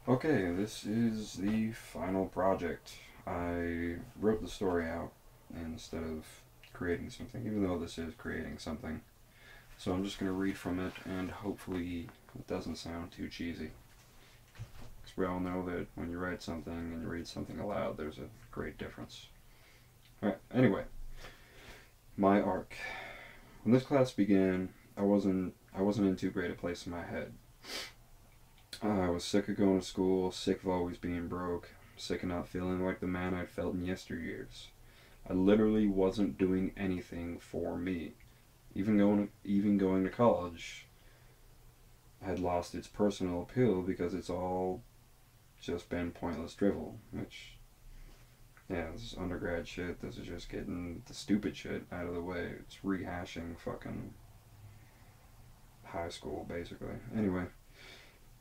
Okay, this is the final project. I wrote the story out instead of creating something, even though this is creating something. So I'm just going to read from it, and hopefully it doesn't sound too cheesy. Because we all know that when you write something and you read something aloud, there's a great difference. Alright, anyway, my ARK. When this class began, I wasn't in too great a place in my head. I was sick of going to school, sick of always being broke, sick of not feeling like the man I'd felt in yesteryears. I literally wasn't doing anything for me. Even going to college had lost its personal appeal because it's all just been pointless drivel. Which, yeah, this is undergrad shit. This is just getting the stupid shit out of the way. It's rehashing fucking high school, basically. Anyway,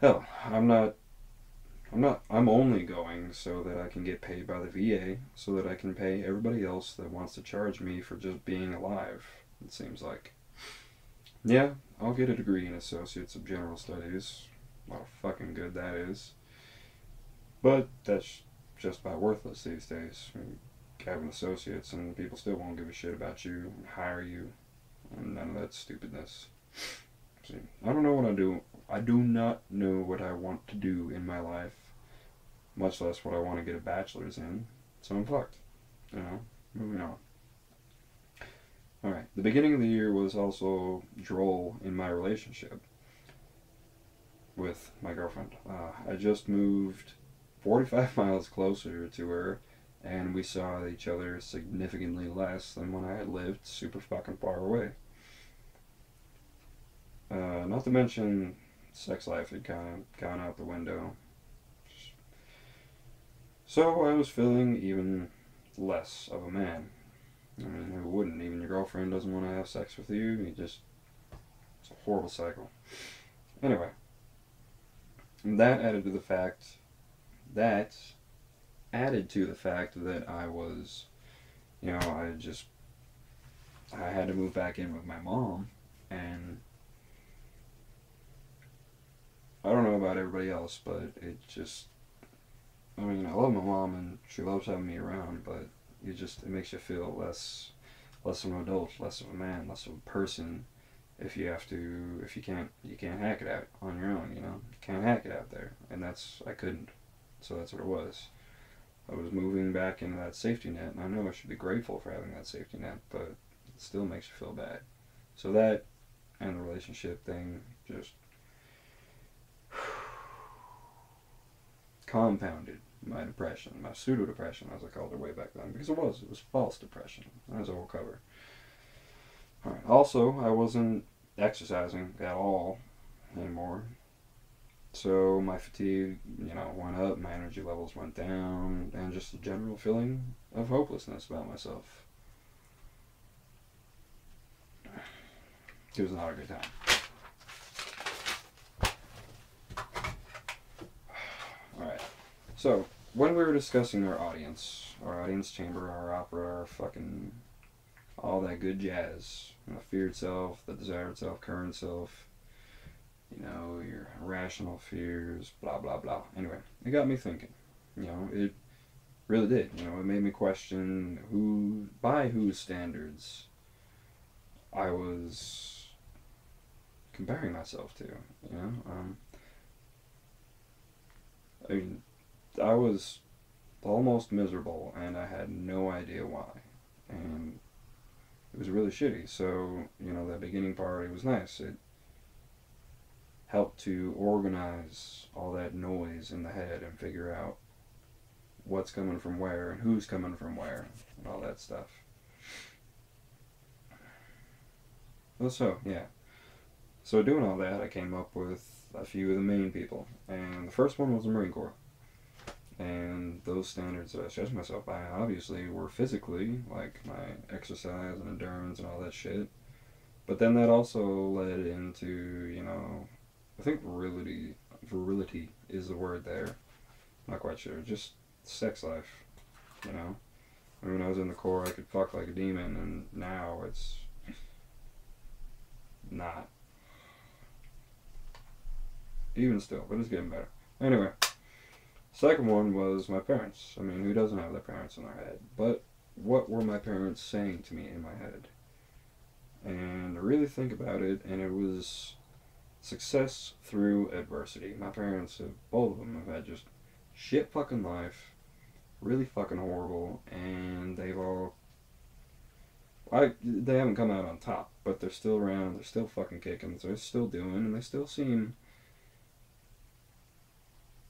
hell, I'm only going so that I can get paid by the VA, so that I can pay everybody else that wants to charge me for just being alive, it seems like. Yeah, I'll get a degree in Associates of General Studies. A lot of fucking good that is. But that's just about worthless these days. I mean, have an associates and people still won't give a shit about you, hire you, and none of that stupidness. See, I don't know what I do. I do not know what I want to do in my life, much less what I want to get a bachelor's in. So I'm fucked. You know, moving on. Alright, the beginning of the year was also droll in my relationship with my girlfriend. I just moved 45 miles closer to her, and we saw each other significantly less than when I had lived super fucking far away. Not to mention, sex life had kind of gone out the window. So I was feeling even less of a man. I mean, who wouldn't? Even your girlfriend doesn't want to have sex with you. It's a horrible cycle. Anyway, that added to the fact that I was, I had to move back in with my mom, and I don't know about everybody else, but I mean, I love my mom and she loves having me around, but it makes you feel less of an adult, less of a man, less of a person if you can't hack it out on your own, you can't hack it out there, and I couldn't, so that's what it was. I was moving back into that safety net, and I know I should be grateful for having that safety net, but it still makes you feel bad. So that and the relationship thing just compounded my depression, my pseudo depression, as I called it way back then, because it was false depression, as I will cover. All right. Also, I wasn't exercising at all anymore, so my fatigue, went up, my energy levels went down, and just a general feeling of hopelessness about myself. It was not a good time. Alright. So, when we were discussing our audience chamber, our opera, our fucking all that good jazz, the feared self, the desired self, current self, your irrational fears, blah, blah, blah. Anyway, it got me thinking. It really did. It made me question by whose standards I was comparing myself to. I mean, I was almost miserable, and I had no idea why. And it was really shitty. So, that beginning part, it was nice. It helped to organize all that noise in the head and figure out what's coming from where and who's coming from where and all that stuff. Well, so, yeah. So, doing all that, I came up with a few of the main people. And the first one was the Marine Corps. And those standards that I judged myself by obviously were physically, like my exercise and endurance and all that shit. But then that also led into, I think virility is the word there. Not quite sure. Just sex life, I mean, when I was in the Corps, I could fuck like a demon, and now it's not. Even still, but it's getting better. Anyway, Second one was my parents. I mean, who doesn't have their parents in their head? But what were my parents saying to me in my head? And I really think about it, and it was success through adversity. My parents, both of them, have had just shit fucking life, really fucking horrible, and they haven't come out on top, but they're still around, they're still fucking kicking, they're still doing, and they still seem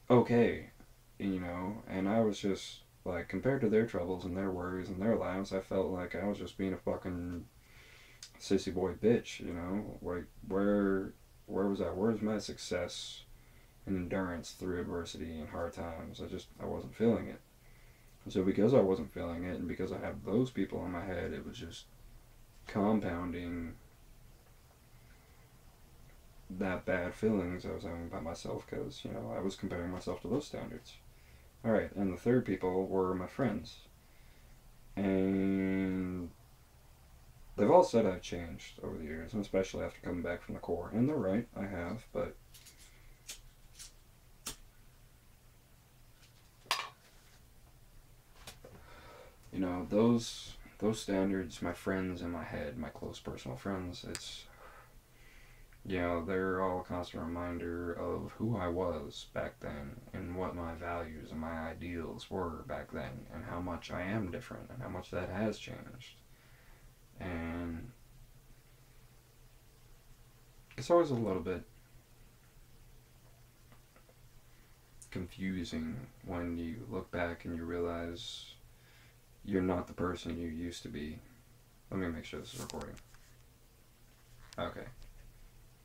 okay, you know, and I was just, like, compared to their troubles and their worries and their lives, I felt like I was just being a fucking sissy boy bitch, you know, like, where was I, where's my success and endurance through adversity and hard times? I wasn't feeling it. And so because I wasn't feeling it, and because I had those people in my head, it was just compounding that bad feelings I was having about myself, because, you know, I was comparing myself to those standards. Alright, and the third people were my friends. And they've all said I've changed over the years, and especially after coming back from the Corps. And they're right, I have, but you know, those standards, my friends in my head, my close personal friends, it's, you know, they're all a constant reminder of who I was back then and what my values and my ideals were back then and how much I am different and how much that has changed. And it's always a little bit confusing when you look back and you realize you're not the person you used to be. Let me make sure this is recording. Okay.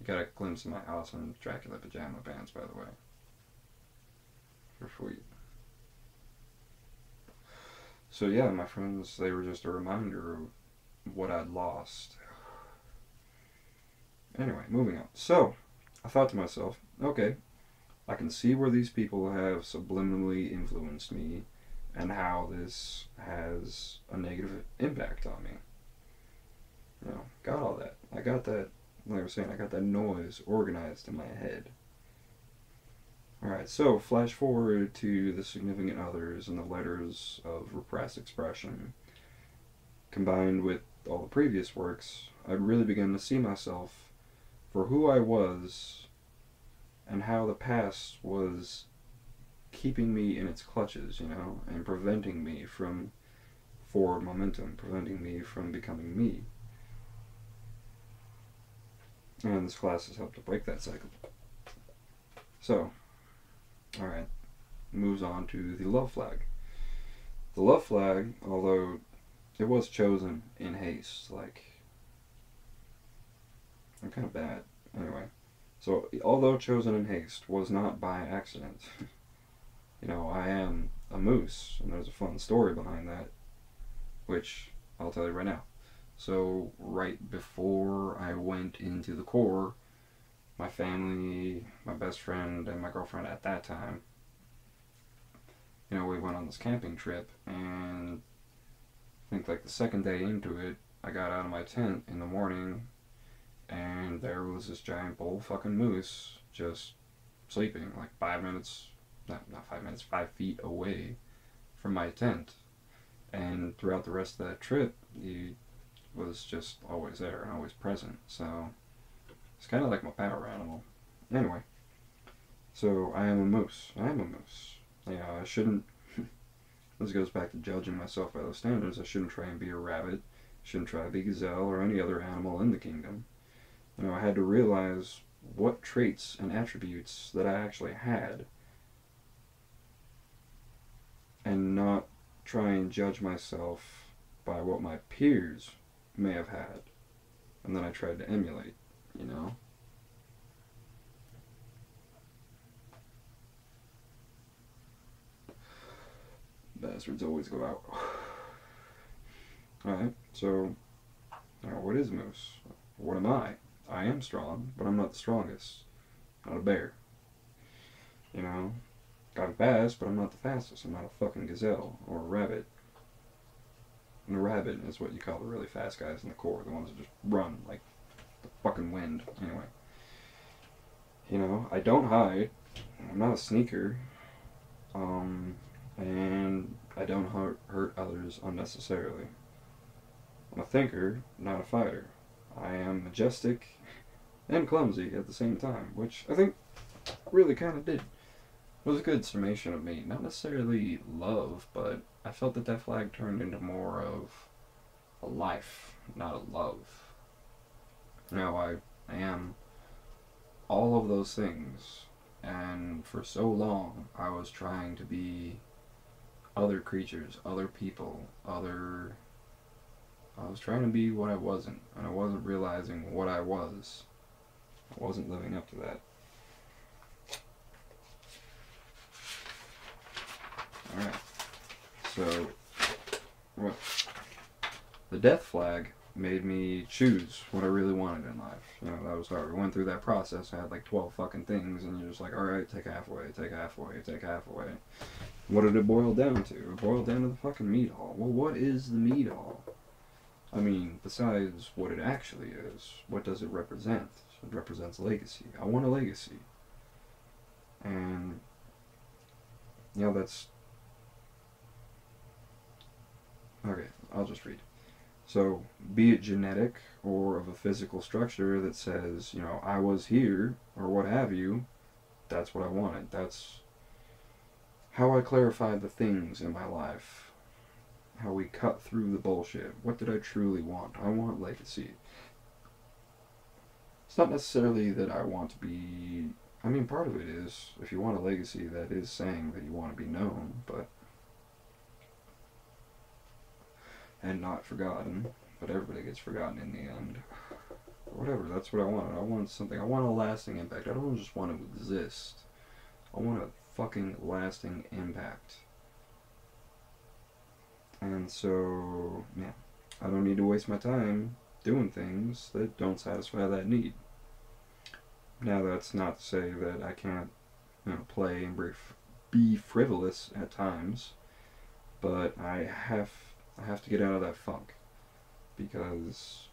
You got a glimpse of my awesome Dracula pajama pants, by the way. For sweet. So yeah, my friends, they were just a reminder of what I'd lost. Anyway, moving on. So, I thought to myself, okay, I can see where these people have subliminally influenced me and how this has a negative impact on me. You know, got all that. I got that, like I was saying, I got that noise organized in my head. Alright, so flash forward to the significant others and the letters of repressed expression. Combined with all the previous works, I'd really begun to see myself for who I was and how the past was keeping me in its clutches, you know, and preventing me from forward momentum, preventing me from becoming me. And this class has helped to break that cycle. So, alright, moves on to the love flag. The love flag, although it was chosen in haste, like, I'm kind of bad. Anyway, so although chosen in haste, was not by accident. You know, I am a moose, and there's a fun story behind that, which I'll tell you right now. So, right before I went into the Corps, my family, my best friend, and my girlfriend at that time, you know, we went on this camping trip, and I think like the second day into it, I got out of my tent in the morning, and there was this giant bull fucking moose just sleeping like 5 minutes, not 5 minutes, 5 feet away from my tent. And throughout the rest of that trip, he was just always there and always present. So it's kind of like my power animal. Anyway, so I am a moose. I am a moose. Yeah, I shouldn't. This goes back to judging myself by those standards. I shouldn't try and be a rabbit. I shouldn't try to be a gazelle or any other animal in the kingdom. You know, I had to realize what traits and attributes that I actually had, and not try and judge myself by what my peers may have had, and then I tried to emulate, you know? Bastards always go out. Alright, so, now what is moose? What am I? I am strong, but I'm not the strongest. Not a bear. You know? I'm fast, but I'm not the fastest. I'm not a fucking gazelle or a rabbit. And a rabbit is what you call the really fast guys in the Corps, the ones that just run like the fucking wind. Anyway. You know, I don't hide. I'm not a sneaker. and I don't hurt others unnecessarily. I'm a thinker, not a fighter. I am majestic and clumsy at the same time, which I think really kind of did. It was a good summation of me. Not necessarily love, but I felt that that flag turned into more of a life, not a love. Now, I am all of those things, and for so long I was trying to be other creatures, other people, other. I was trying to be what I wasn't, and I wasn't realizing what I was. I wasn't living up to that. Alright, so, what? The death flag made me choose what I really wanted in life. You know, that was hard. We went through that process. I had like 12 fucking things, and you're just like, alright, take half away, take half away, take half away. What did it boil down to? It boiled down to the fucking meat hall. Well, what is the meat hall? I mean, besides what it actually is, what does it represent? It represents legacy. I want a legacy. And, you know, that's... Okay, I'll just read. So, be it genetic or of a physical structure that says, you know, I was here, or what have you, that's what I wanted. That's how I clarified the things in my life. How we cut through the bullshit. What did I truly want? I want legacy. It's not necessarily that I want to be... I mean, part of it is, if you want a legacy, that is saying that you want to be known, but... and not forgotten, but everybody gets forgotten in the end. Whatever, that's what I want. I want something. I want a lasting impact. I don't just want to exist. I want a fucking lasting impact. And so, yeah, I don't need to waste my time doing things that don't satisfy that need. Now, that's not to say that I can't, you know, play and be frivolous at times, but I have to get out of that funk, because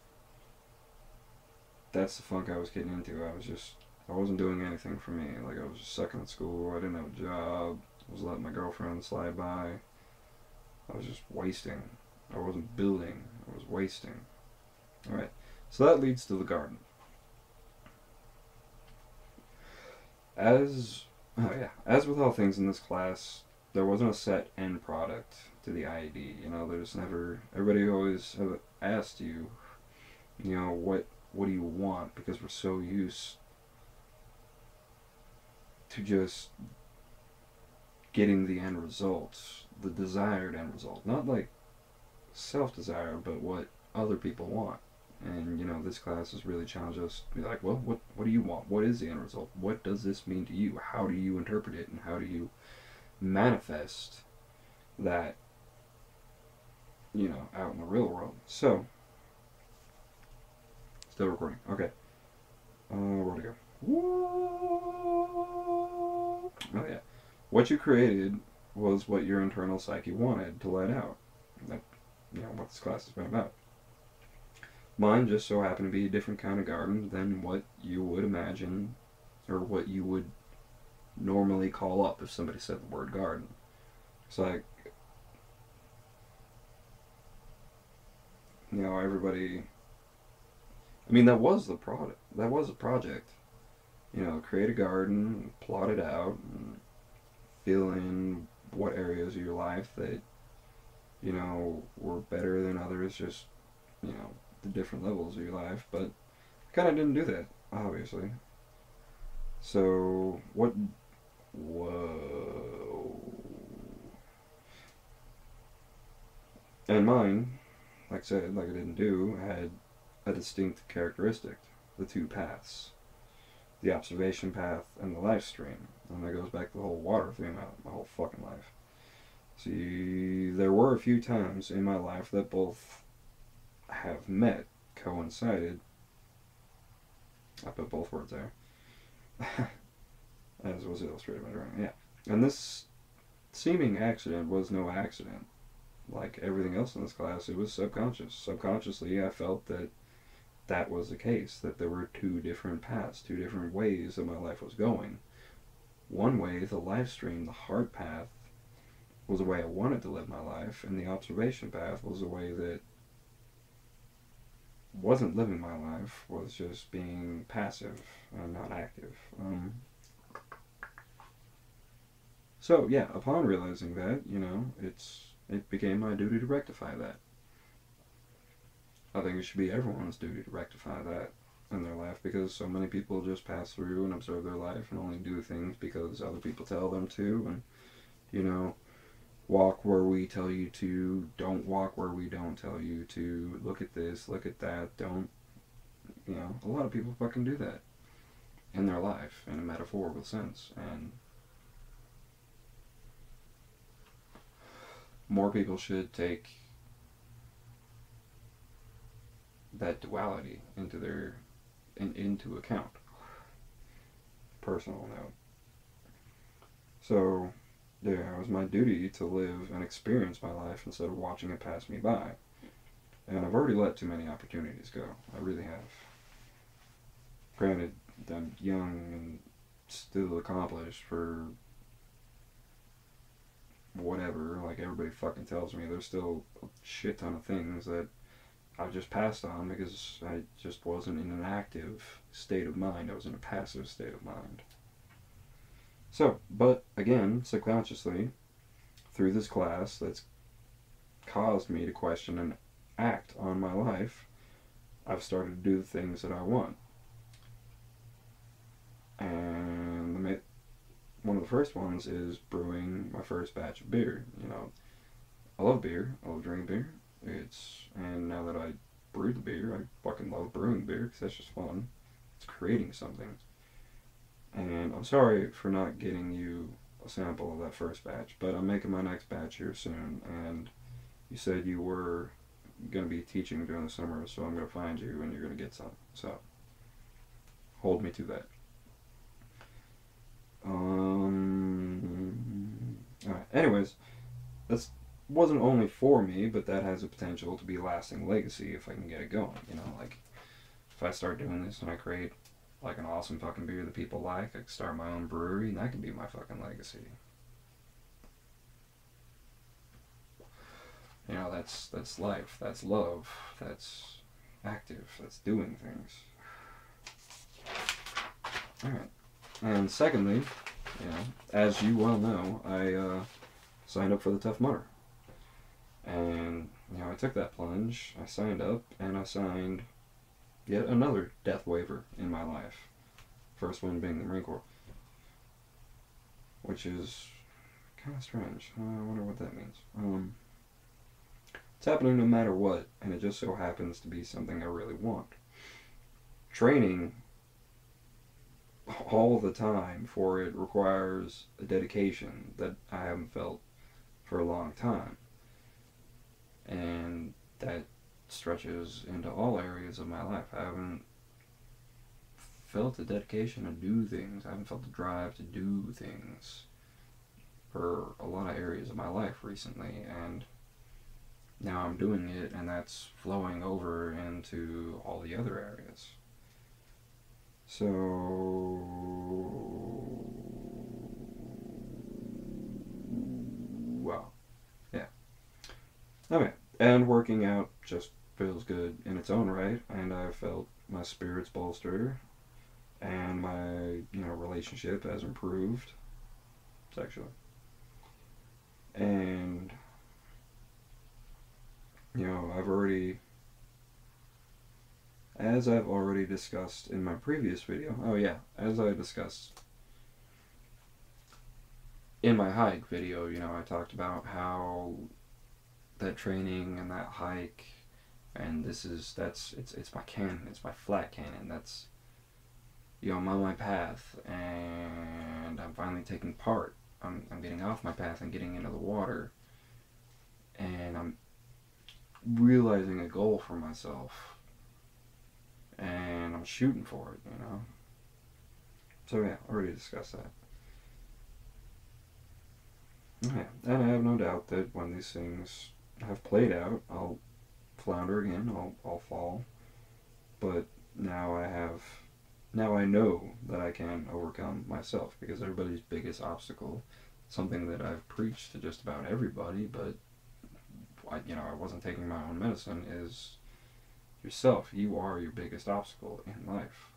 that's the funk I was getting into. I wasn't doing anything for me. Like, I was just sucking at school, I didn't have a job, I was letting my girlfriend slide by, I was just wasting. I wasn't building, I was wasting. Alright, so that leads to the garden. As with all things in this class, there wasn't a set end product to the IED. You know, there's never... Everybody always asked you, you know, what do you want? Because we're so used to just getting the end result, the desired end result. Not like self-desire, but what other people want. And, you know, this class has really challenged us to be like, well, what do you want? What is the end result? What does this mean to you? How do you interpret it? And how do you manifest that, you know, out in the real world? So, still recording. Okay. Where'd it go? Oh, yeah. What you created was what your internal psyche wanted to let out. That, you know, what this class has been about. Mine just so happened to be a different kind of garden than what you would imagine, or what you would normally call up if somebody said the word garden. It's like, you know, everybody... I mean, that was the product. That was a project. You know, create a garden, plot it out, and fill in what areas of your life that, you know, were better than others, just, you know, the different levels of your life. But I kind of didn't do that, obviously. So, what... Whoa. And mine, like I said, like I didn't do, had a distinct characteristic. The two paths. The observation path and the live stream. And that goes back to the whole water theme out my whole fucking life. See, there were a few times in my life that both have met, coincided. I put both words there. As was illustrated by drawing, yeah. And this seeming accident was no accident. Like everything else in this class, it was subconscious. Subconsciously, I felt that that was the case, that there were two different paths, two different ways that my life was going. one way, the live stream, the hard path, was the way I wanted to live my life, and the observation path was the way that wasn't living my life, was just being passive and not active. So yeah, upon realizing that, it became my duty to rectify that. I think it should be everyone's duty to rectify that in their life, because so many people just pass through and observe their life and only do things because other people tell them to, and walk where we tell you to, don't walk where we don't tell you to, look at this, look at that, don't, a lot of people fucking do that in their life in a metaphorical sense, and more people should take that duality into account. Personal note. So, yeah, it was my duty to live and experience my life instead of watching it pass me by. And I've already let too many opportunities go. I really have. Granted, I'm young and still accomplished for whatever, like everybody fucking tells me. There's still a shit ton of things that I've just passed on because I just wasn't in an active state of mind. I was in a passive state of mind. So, but again, subconsciously, through this class that's caused me to question and act on my life, I've started to do the things that I want. And one of the first ones is brewing my first batch of beer. I love beer. I love drinking beer. And now that I brewed the beer, I fucking love brewing beer because that's just fun. It's creating something. And I'm sorry for not getting you a sample of that first batch, but I'm making my next batch here soon, and you said you were going to be teaching during the summer, so I'm going to find you and you're going to get some. So, hold me to that. Alright, anyways, that's wasn't only for me, but that has a potential to be a lasting legacy if I can get it going. Like, if I start doing this and I create like an awesome fucking beer that people like, I could start my own brewery and that could be my fucking legacy. That's life, that's love, that's active, that's doing things. Alright. And secondly, as you well know, I signed up for the Tough Mudder. And, I took that plunge, I signed up, and I signed yet another death waiver in my life. First one being the Marine Corps. Which is kind of strange. I wonder what that means. It's happening no matter what, and it just so happens to be something I really want. Training all the time for it requires a dedication that I haven't felt for a long time. And that stretches into all areas of my life. I haven't felt the dedication to do things. I haven't felt the drive to do things for a lot of areas of my life recently, and now I'm doing it, and that's flowing over into all the other areas. So, well, yeah. Okay, and working out just feels good in its own right, and I felt my spirits bolster, and my, relationship has improved sexually. And, as I've already discussed in my previous video, as I discussed in my hike video, I talked about how that training and that hike, and it's my canon, it's my flat canon, that's, I'm on my path, and I'm finally taking part. I'm getting off my path and getting into the water, and I'm realizing a goal for myself, and I'm shooting for it, So yeah, already discussed that. Okay, and I have no doubt that when these things have played out, I'll flounder again, I'll fall, but now I have Now I know that I can overcome myself, because everybody's biggest obstacle, something that I've preached to just about everybody, but I wasn't taking my own medicine, is yourself. You are your biggest obstacle in life.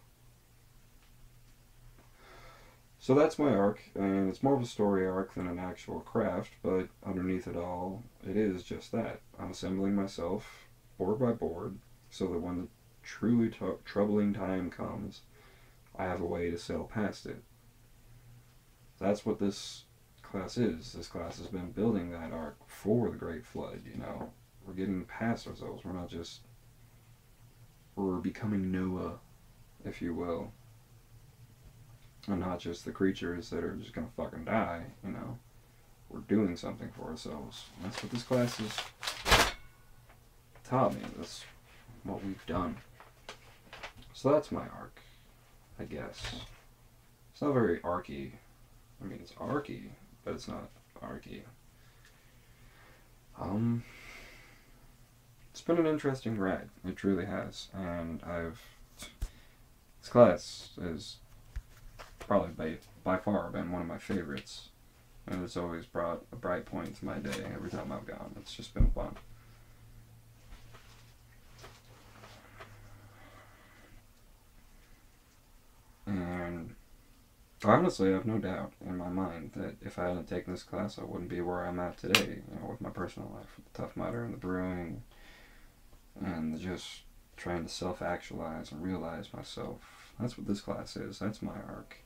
So that's my arc, and it's more of a story arc than an actual craft, but underneath it all, it is just that. I'm assembling myself board by board so that when the truly troubling time comes, I have a way to sail past it. That's what this class is. This class has been building that arc for the Great Flood. We're getting past ourselves. We're not just. We're becoming Noah, if you will. And not just the creatures that are just gonna fucking die. We're doing something for ourselves. And that's what this class has taught me. That's what we've done. So that's my arc, I guess. It's not very arky. I mean, it's arky, but it's not arky. It's been an interesting ride. It truly has. And this class has probably by far been one of my favorites. And it's always brought a bright point to my day every time I've gone. It's just been fun. And honestly, I have no doubt in my mind that if I hadn't taken this class, I wouldn't be where I'm at today, with my personal life, with the Tough Mudder and the brewing, and just trying to self-actualize and realize myself. That's what this class is. That's my arc.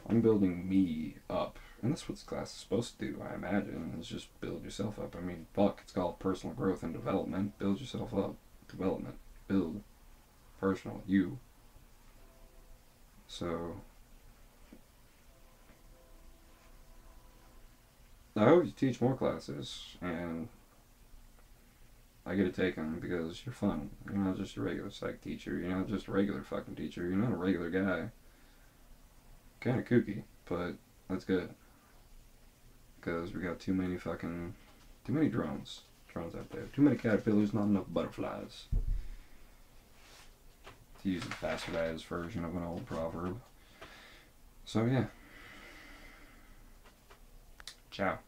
I'm building me up. And that's what this class is supposed to do, I imagine, is just build yourself up. I mean, fuck, it's called personal growth and development. Build yourself up. Development. Build. Personal. You. So, I hope you teach more classes, and I get to take them because you're fun. You're not just a regular psych teacher. You're not just a regular fucking teacher. You're not a regular guy. Kind of kooky, but that's good. Because we got too many drones out there. Too many caterpillars, not enough butterflies. To use the bastardized version of an old proverb. So yeah. Ciao.